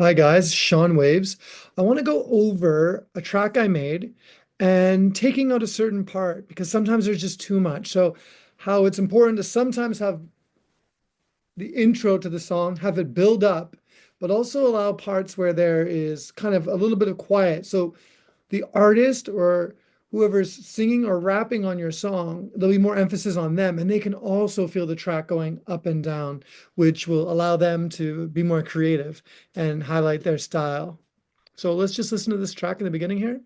Hi guys, Sean Waves. I want to go over a track I made and taking out a certain part because sometimes there's just too much. So, how it's important to sometimes have the intro to the song, have it build up, but also allow parts where there is kind of a little bit of quiet. So, the artist or whoever's singing or rapping on your song, there'll be more emphasis on them, and they can also feel the track going up and down, which will allow them to be more creative and highlight their style. So let's just listen to this track in the beginning here.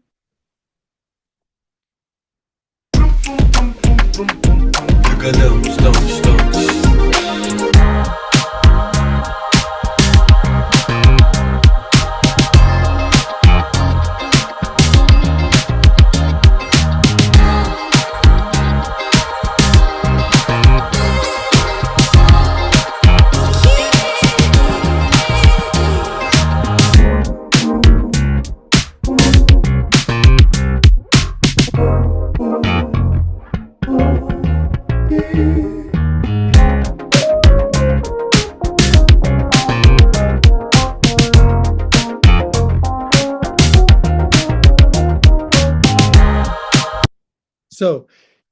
So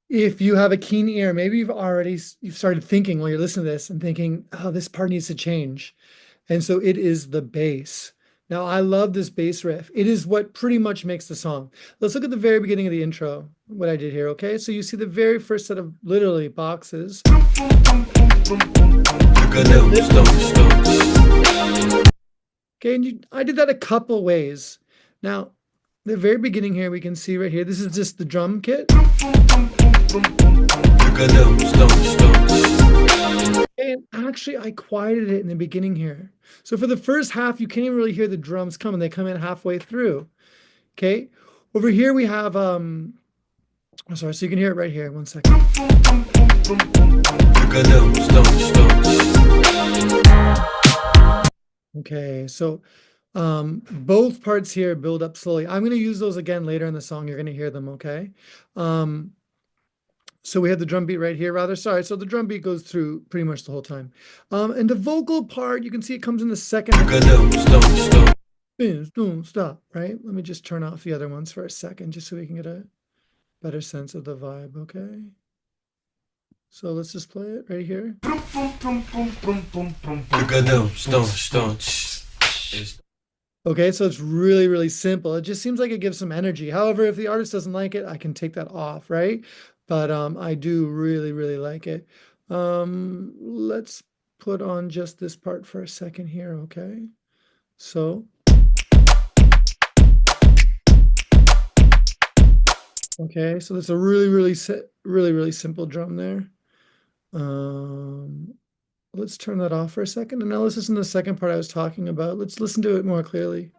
if you have a keen ear, maybe you've started thinking while you're listening to this and thinking, oh, this part needs to change. And so it is the bass. Now I love this bass riff. It is what pretty much makes the song. Let's look at the very beginning of the intro, what I did here, okay? So you see the very first set of literally boxes. Okay, and I did that a couple ways. Now, the very beginning here, we can see right here, this is just the drum kit. And actually, I quieted it in the beginning here. So for the first half, you can't even really hear the drums coming. They come in halfway through. Okay. Over here, we have, oh, sorry, so you can hear it right here. One second. Okay, so both parts here build up slowly. I'm going to use those again later in the song. You're going to hear them, okay? So we have the drum beat right here, rather. Sorry, so the drum beat goes through pretty much the whole time. And the vocal part, you can see it comes in the second. Don't stop, right? Let me just turn off the other ones for a second, just so we can get a better sense of the vibe, okay? So let's just play it right here. Okay, so it's really, really simple. It just seems like it gives some energy. However, if the artist doesn't like it, I can take that off, right? But I do really, really like it. Let's put on just this part for a second here, okay? So, okay, so that's a really, really simple drum there. Let's turn that off for a second. And now let's listen to the second part I was talking about. Let's listen to it more clearly.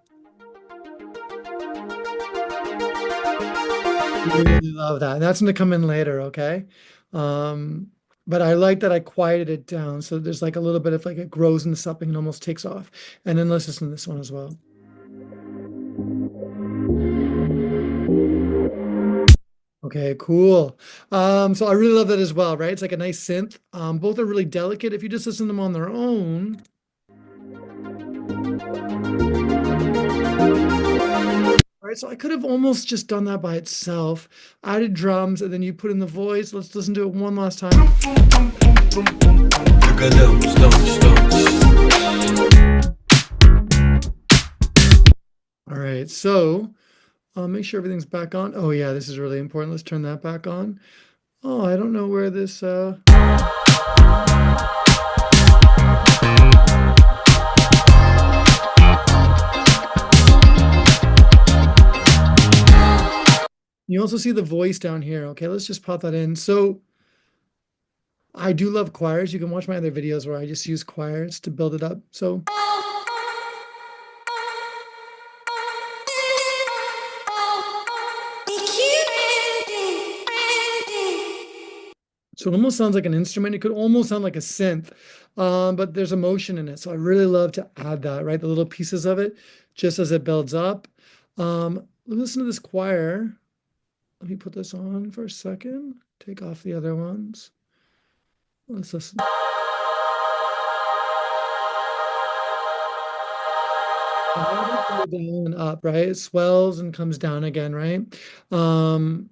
Really love that. And that's going to come in later, okay? But I like that I quieted it down. So there's like a little bit of like it grows into something and almost takes off. And then let's listen to this one as well. Okay, cool. So I really love that as well, right? It's like a nice synth. Both are really delicate. If you just listen to them on their own. All right, so I could have almost just done that by itself, added drums, and then you put in the voice. Let's listen to it one last time. All right, so make sure everything's back on. Oh yeah, this is really important. Let's turn that back on. Oh, I don't know where this You also see the voice down here. Okay, let's just pop that in. So I do love choirs. You can watch my other videos where I just use choirs to build it up. So it almost sounds like an instrument. It could almost sound like a synth, but there's emotion in it. So I really love to add that, right? The little pieces of it, just as it builds up. Listen to this choir. Let me put this on for a second. Take off the other ones. Let's listen. And how does it go down and up, right? It swells and comes down again, right? Um,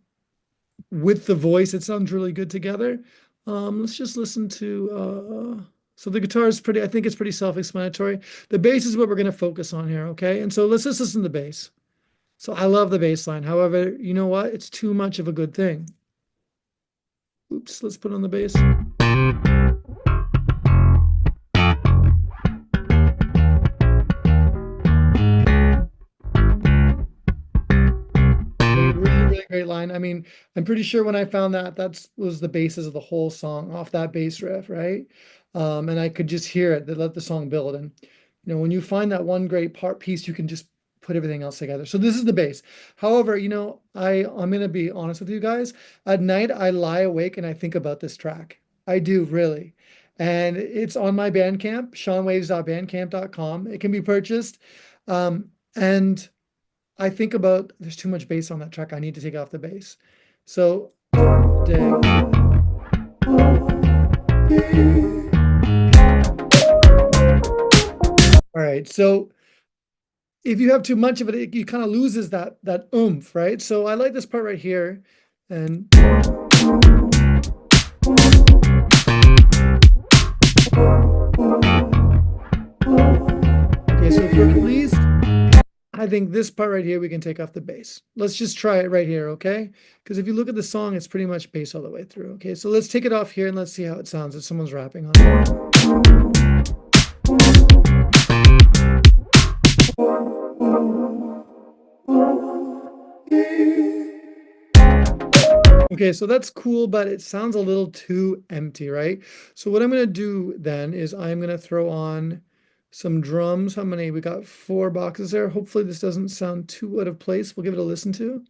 with the voice, it sounds really good together. Let's just listen to so the guitar is pretty, I think it's pretty self-explanatory. The bass is what we're going to focus on here, okay? And so let's just listen to the bass. So I love the bass line. However, you know what? It's too much of a good thing. Oops, let's put on the bass. Really great line. I mean, I'm pretty sure when I found that, that was the basis of the whole song off that bass riff, right? And I could just hear it. They let the song build, and when you find that one great part piece, you can just put everything else together. So this is the bass. However, I'm gonna be honest with you guys. At night, I lie awake and I think about this track. I do really, and it's on my Bandcamp, seanwaves.bandcamp.com. It can be purchased, and I think about there's too much bass on that track. I need to take off the bass. So, day. All right. So if you have too much of it, you kind of loses that oomph, right? So I like this part right here. And okay, so for at least I think this part right here, we can take off the bass. Let's just try it right here, okay? Because if you look at the song, it's pretty much bass all the way through, okay? So let's take it off here and let's see how it sounds if someone's rapping on it. Okay, so that's cool, but it sounds a little too empty, right? So what I'm going to do then is I'm going to throw on some drums. How many? We got 4 boxes there. Hopefully this doesn't sound too out of place. We'll give it a listen to.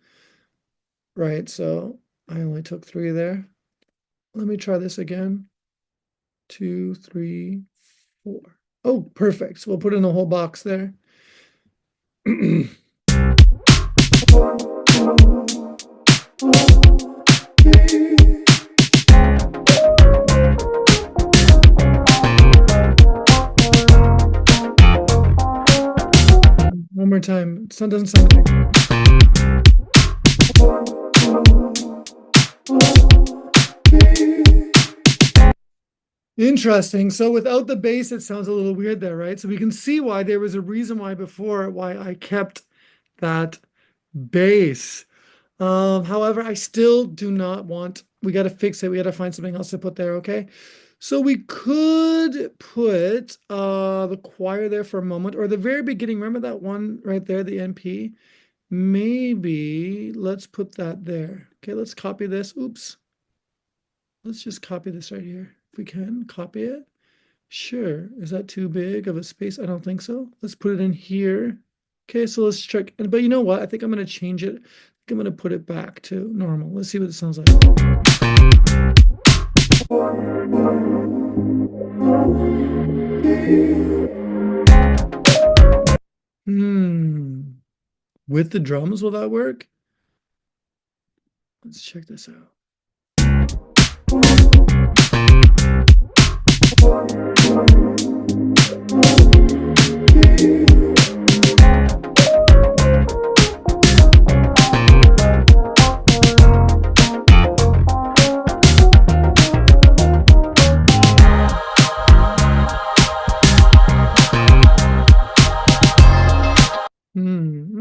Right, so I only took 3 there. Let me try this again. 2, 3, 4. Oh, perfect. So we'll put in a whole box there. One more time. It doesn't sound like. Interesting. So without the bass, it sounds a little weird there, right? So we can see why there was a reason why before why I kept that bass. However, I still do not want, we got to fix it. We got to find something else to put there, okay? So we could put the choir there for a moment, or the very beginning. Remember that one right there, the NP? Maybe let's put that there. Okay, let's copy this. Oops. Let's just copy this right here. If we can, copy it. Sure. Is that too big of a space? I don't think so. Let's put it in here. Okay, so let's check. But you know what? I think I'm going to change it. I think I'm going to put it back to normal. Let's see what it sounds like. With the drums, will that work? Let's check this out.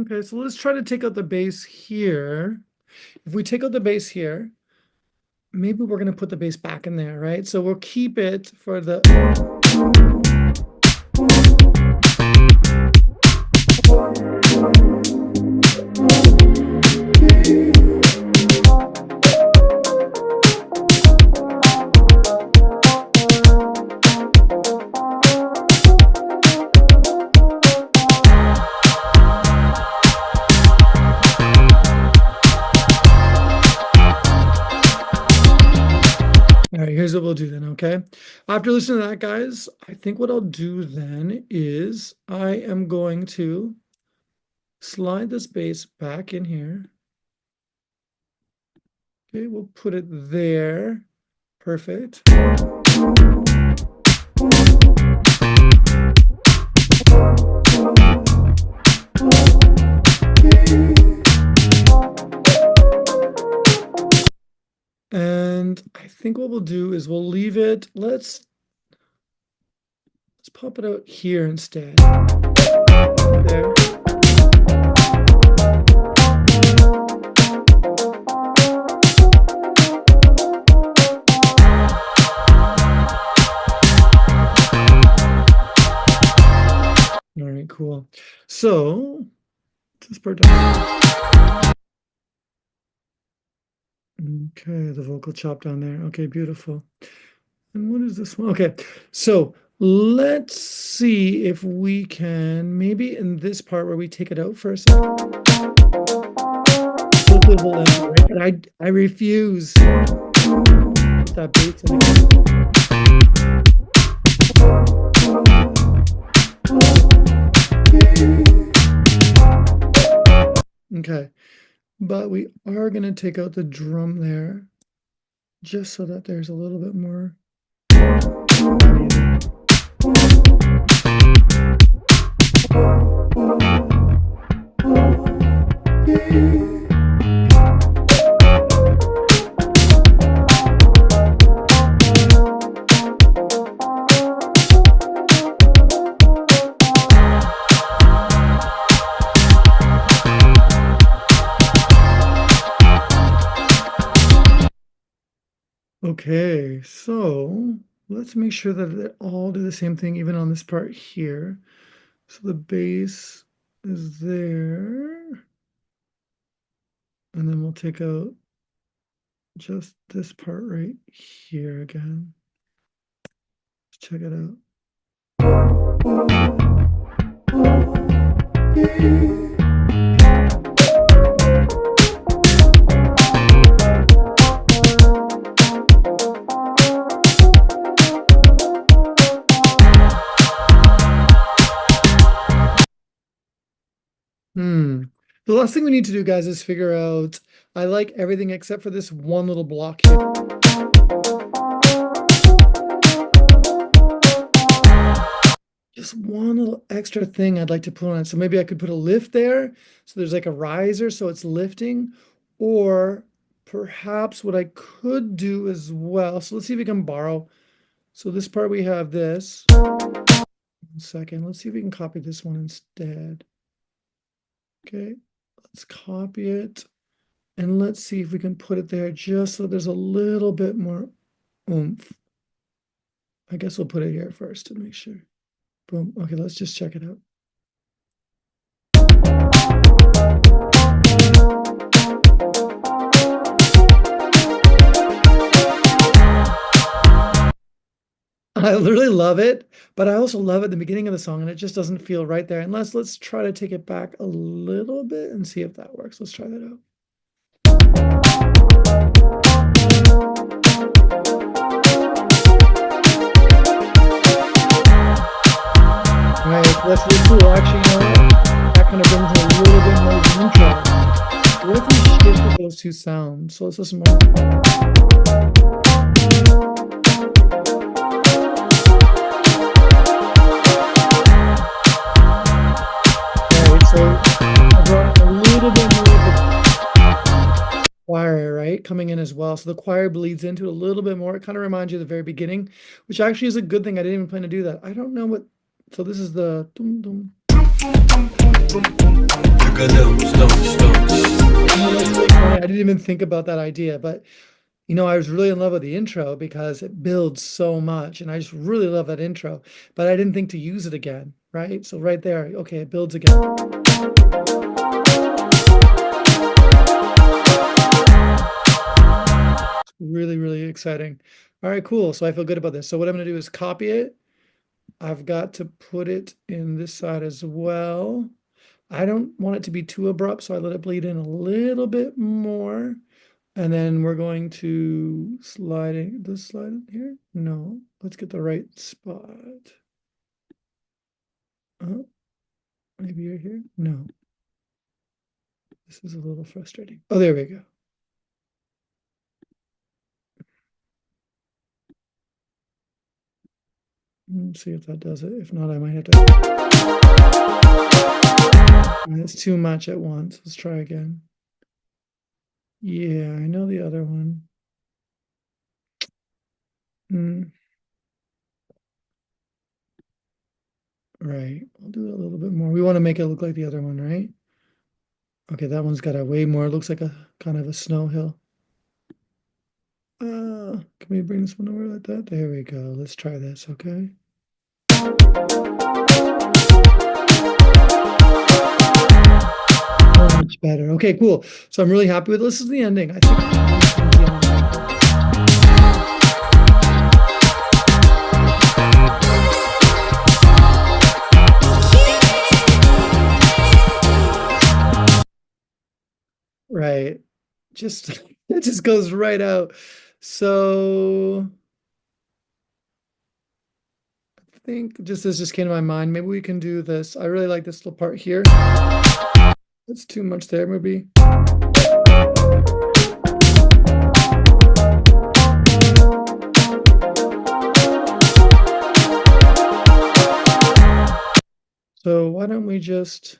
Okay, so let's try to take out the bass here. If we take out the bass here, maybe we're going to put the bass back in there, right? So we'll keep it for the... All right, here's what we'll do then, okay? After listening to that, guys, I think what I'll do then is I am going to slide this bass back in here. Okay, we'll put it there. Perfect. think what we'll do is we'll leave it. Let's pop it out here instead. There. All right, cool. So this part down. Okay, the vocal chop down there. Okay, beautiful. And what is this one? Okay, so let's see if we can, maybe in this part where we take it out for a second. Right? I refuse that bass in again. Okay, but we are going to take out the drum there just so that there's a little bit more. Okay, so let's make sure that they all do the same thing, even on this part here. So the bass is there. And then we'll take out just this part right here again. Let's check it out. The last thing we need to do, guys, is figure out, I like everything except for this one little block here. Just one little extra thing I'd like to put on it. So maybe I could put a lift there. So there's like a riser, so it's lifting. Or perhaps what I could do as well. So let's see if we can borrow. So this part, we have this. 1 second. Let's see if we can copy this one instead. Okay, let's copy it. And let's see if we can put it there just so there's a little bit more oomph. I guess we'll put it here first to make sure. Boom. Okay, let's just check it out. I literally love it, but I also love at the beginning of the song, and it just doesn't feel right there. Unless, let's try to take it back a little bit and see if that works. Let's try that out. All right, that's really cool. Actually, you know what? That kind of brings a little bit more intro. What if we shift those two sounds? So let's listen more. So I brought a little bit more of the choir, right, coming in as well. So the choir bleeds into it a little bit more. It kind of reminds you of the very beginning, which actually is a good thing. I didn't even plan to do that. I don't know what. So this is the. Dum, dum. I didn't even think about that idea, but you know, I was really in love with the intro because it builds so much, and I just really love that intro. But I didn't think to use it again, right? So right there, okay, it builds again. Really, really exciting. All right, cool. So I feel good about this. So what I'm going to do is copy it. I've got to put it in this side as well. I don't want it to be too abrupt, so I let it bleed in a little bit more. And then we're going to slide in here. No, let's get the right spot. Oh, maybe you're here. No. This is a little frustrating. Oh, there we go. Let's see if that does it. If not, I might have to. That's too much at once. Let's try again. Yeah, I know the other one. Mm, right. I'll do it a little bit more. We want to make it look like the other one, right? Okay, that one's got a way more, it looks like a kind of a snow hill. Can we bring this one over like that? There we go. Let's try this, okay? So much better. Okay, cool. So I'm really happy with this. This is the ending. I think. Right. Just it just goes right out. So I think just this just came to my mind. Maybe we can do this. I really like this little part here. That's too much there, maybe. So why don't we just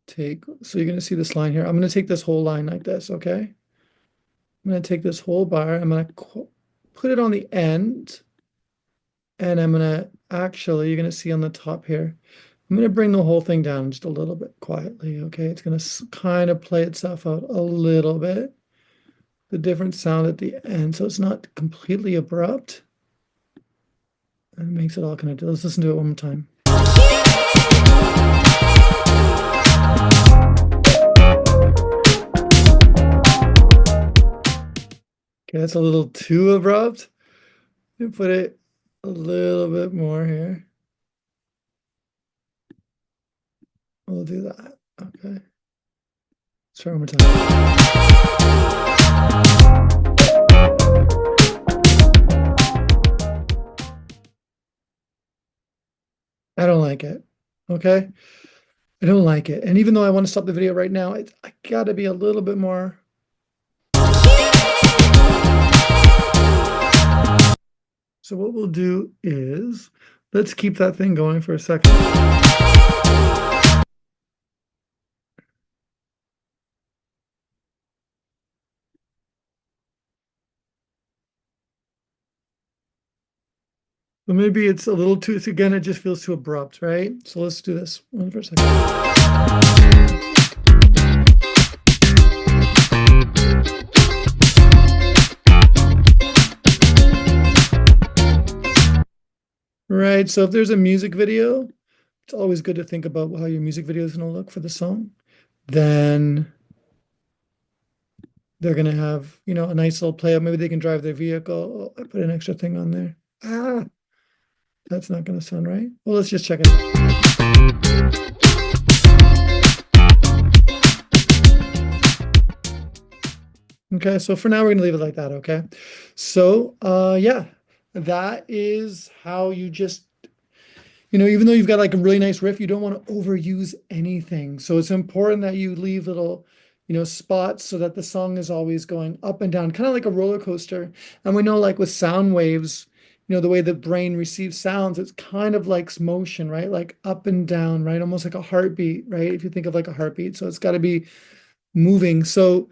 take, so you're going to see this line here. I'm going to take this whole line like this, okay? I'm going to take this whole bar, I'm going to put it on the end, and I'm going to actually, you're going to see on the top here, I'm going to bring the whole thing down just a little bit quietly, okay? It's going to kind of play itself out a little bit, the different sound at the end, so it's not completely abrupt. And it makes it all kind of, let's listen to it one more time. Okay, that's a little too abrupt. You put it a little bit more here. We'll do that. Okay. Let's try one more time. I don't like it. Okay. I don't like it. And even though I want to stop the video right now, I gotta be a little bit more. So what we'll do is let's keep that thing going for a second. But maybe it's a little too, again, it just feels too abrupt, right? So let's do this one for a second. Right, so if there's a music video, it's always good to think about how your music video is going to look for the song. Then they're going to have, you know, a nice little play up. Maybe they can drive their vehicle. Oh, I put an extra thing on there. That's not going to sound right. Well, let's just check it out. Okay, so for now we're going to leave it like that, okay? So, yeah, that is how you just, you know, even though you've got like a really nice riff, you don't want to overuse anything. So it's important that you leave little, you know, spots so that the song is always going up and down, kind of like a roller coaster. And we know like with sound waves, you know, the way the brain receives sounds, it's kind of like motion, right? Like up and down, right? Almost like a heartbeat, right? If you think of like a heartbeat. So it's got to be moving. So,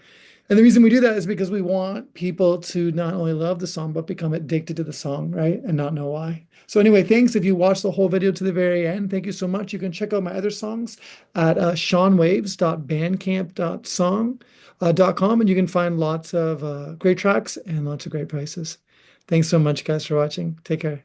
and the reason we do that is because we want people to not only love the song, but become addicted to the song, right? And not know why. So anyway, thanks. If you watched the whole video to the very end, thank you so much. You can check out my other songs at seanwaves.bandcamp.com, and you can find lots of great tracks and lots of great prices. Thanks so much, guys, for watching. Take care.